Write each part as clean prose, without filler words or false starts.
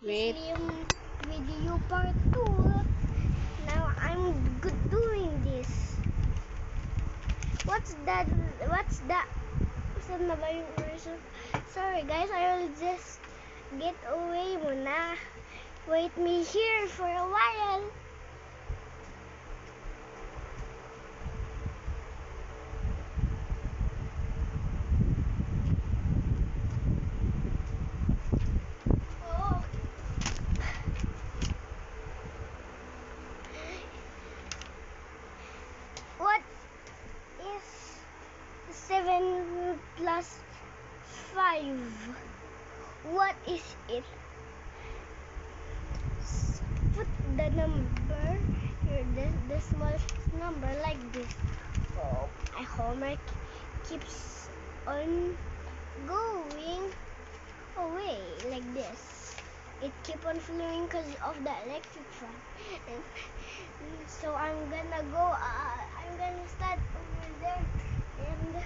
Wait. Slim video part 2. Now I'm good doing this. What's that? What's that? Saan na ba yung version? Sorry guys, I will just get away muna. Wait me here for a while. Oh. What is 7 plus 5? What is it? Put the number here, the small number like this. Oh, my homework keeps on going away like this. It keep on flowing because of the electric fan. And so I'm gonna go. I'm gonna start over there, and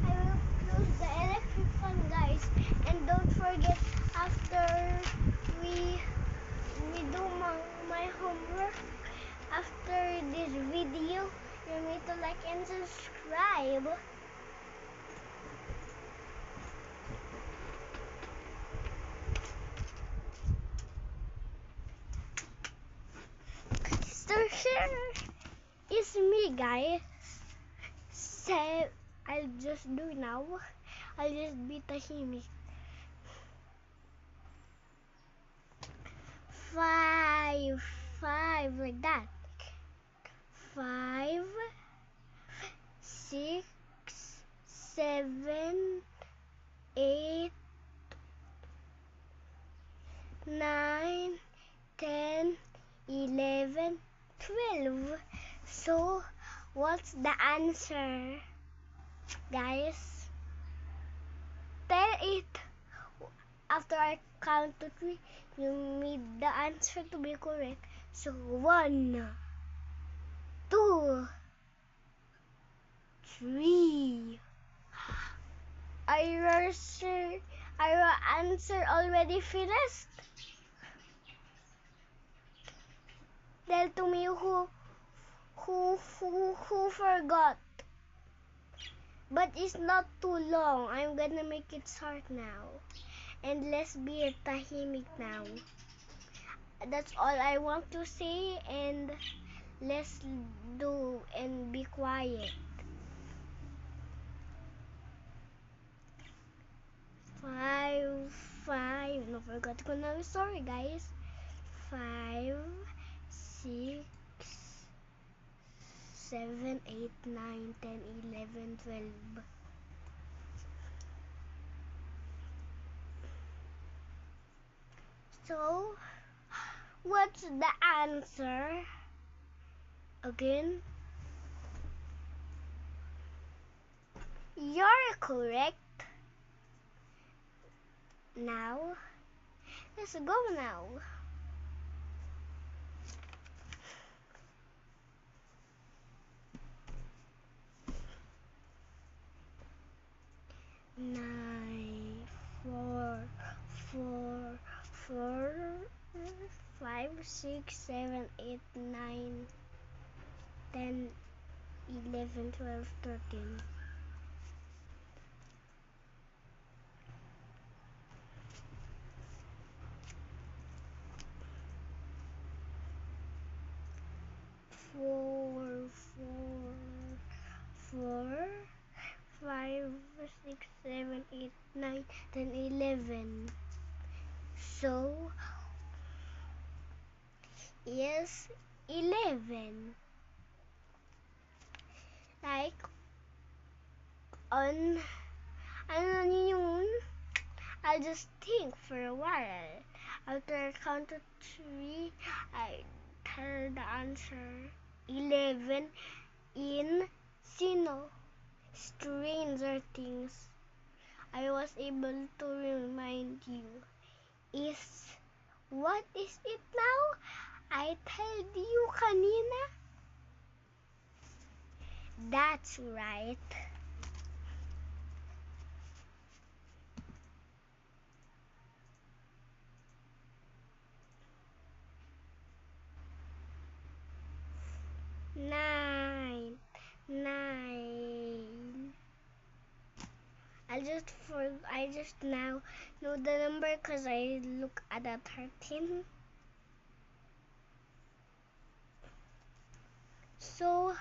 I will close the electric fan, guys. And don't forget, after we do my homework, after this video, you need to like and subscribe. So here is me, guys. So I'll just do it now. I'll just be tahimik. 5, 5 like that. 5, 6, 7, 8, 9, 10, 11, 12. So, what's the answer, guys? Tell it. After I count to 3, you need the answer to be correct. So, 1, 2, 3. Are your answer already finished? Tell to me who forgot. But it's not too long. I'm gonna make it short now. And let's be tahimik now. That's all I want to say, and let's do and be quiet. 5, 5. No, forgot ko na. Sorry, guys. 5, 6, 7, 8, 9, 10, 11, 12. So, what's the answer? Again? You're correct. Now, let's go now. 9, 4, 4, 4, 5, 6, 7, 8, 9, 10, 11, 12, 13. 4, 4, 5, 6, 7, 8, 9, 10, 11. So, yes, 11. Like, on, ano yun? I'll just think for a while. After I count to 3, I tell the answer. 11 in Sino. Stranger Things. I was able to remind you. What is it now? I told you kanina. That's right. I just now know the number because I look at the 13. So,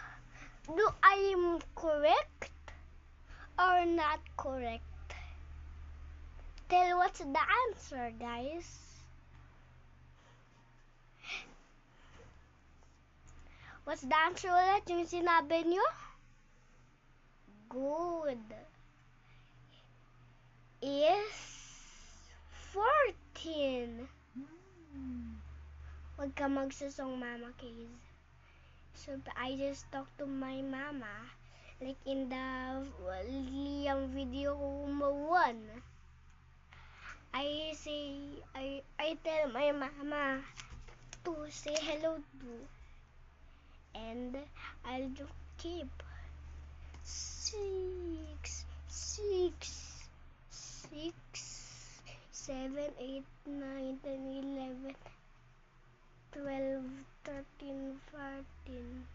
do I am correct or not correct? Tell what's the answer, guys. What's the answer ulit yung sinabi nyo? Good. Is 14. Huwag ka magsusong, Mama Case. So, I just talked to my mama. Like in the Liam video 1. I tell my mama to say hello to. And I'll just keep 6, 7, 8, 9, 10, 11, 12, 13, 14.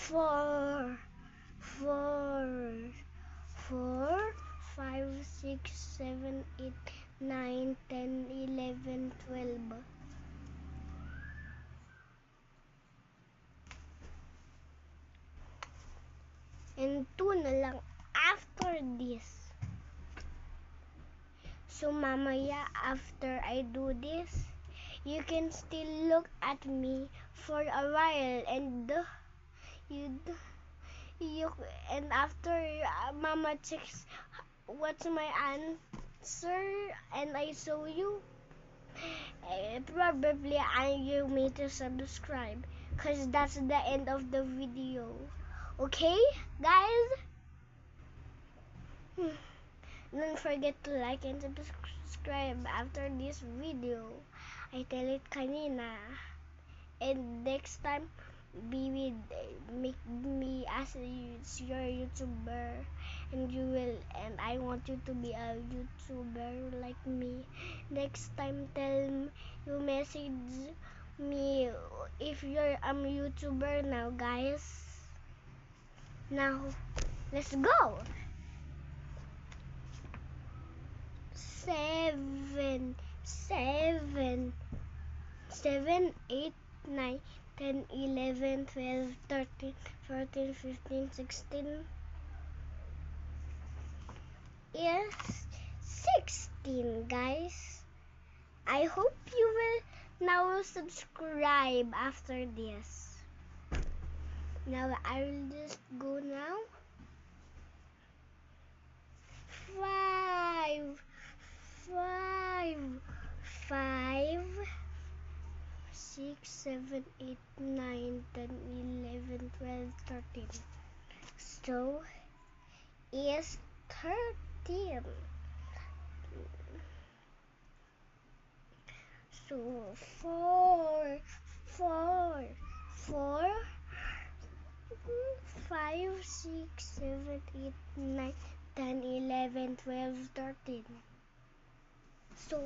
Four, 5, 6, 7, 8, 9, 10, 11, 12. And 2 na lang after this. So mamaya after I do this, you can still look at me for a while and and after Mama checks what's my answer and I show you, probably you need to subscribe because that's the end of the video. Okay, guys? Don't forget to like and subscribe after this video. I tell it kanina. And next time, make me as your YouTuber, and I want you to be a YouTuber like me. Next time, you message me if you're a YouTuber now, guys. Now, let's go. 7, 8, 9, 10, 11, 12, 13, 14, 15, 16 is 16, guys. I hope you will now subscribe after this. Now I will just go now. 5, 6, 7, 8, 9, 10, 11, 12, 13. So, is 13. So, 4, 5, 6, 7, 8, 9, 10, 11, 12, 13. So,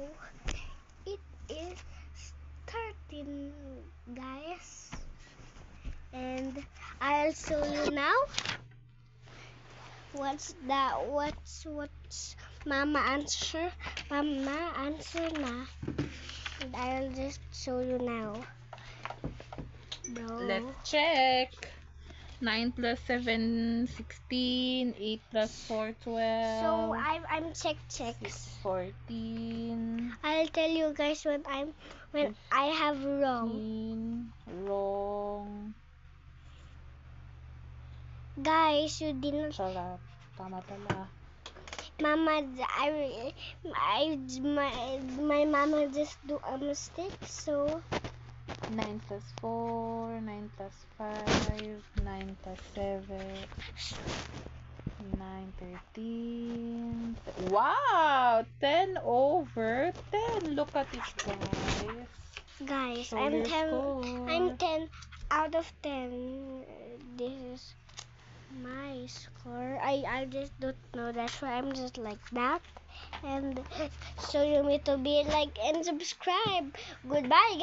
it is 13, guys. And I'll show you now what's Mama answer na. And I'll just show you now. Bro. Let's check. 9 plus 7, 16. 8 plus 4, 12. So I'm check. 14. I'll tell you guys when I have wrong. Wrong. Guys, you didn't. Sarap. Tama pala. Mama, my mama just do a mistake. So 9 plus 4, 9 plus 5, 9 plus 7, 9, 13. Wow! 10 over 10. Look at it, guys. guys, So I'm your 10. score. I'm 10 out of 10. This is my score. I just don't know. That's why I'm just like that. And so you need to be like and subscribe. Goodbye, guys.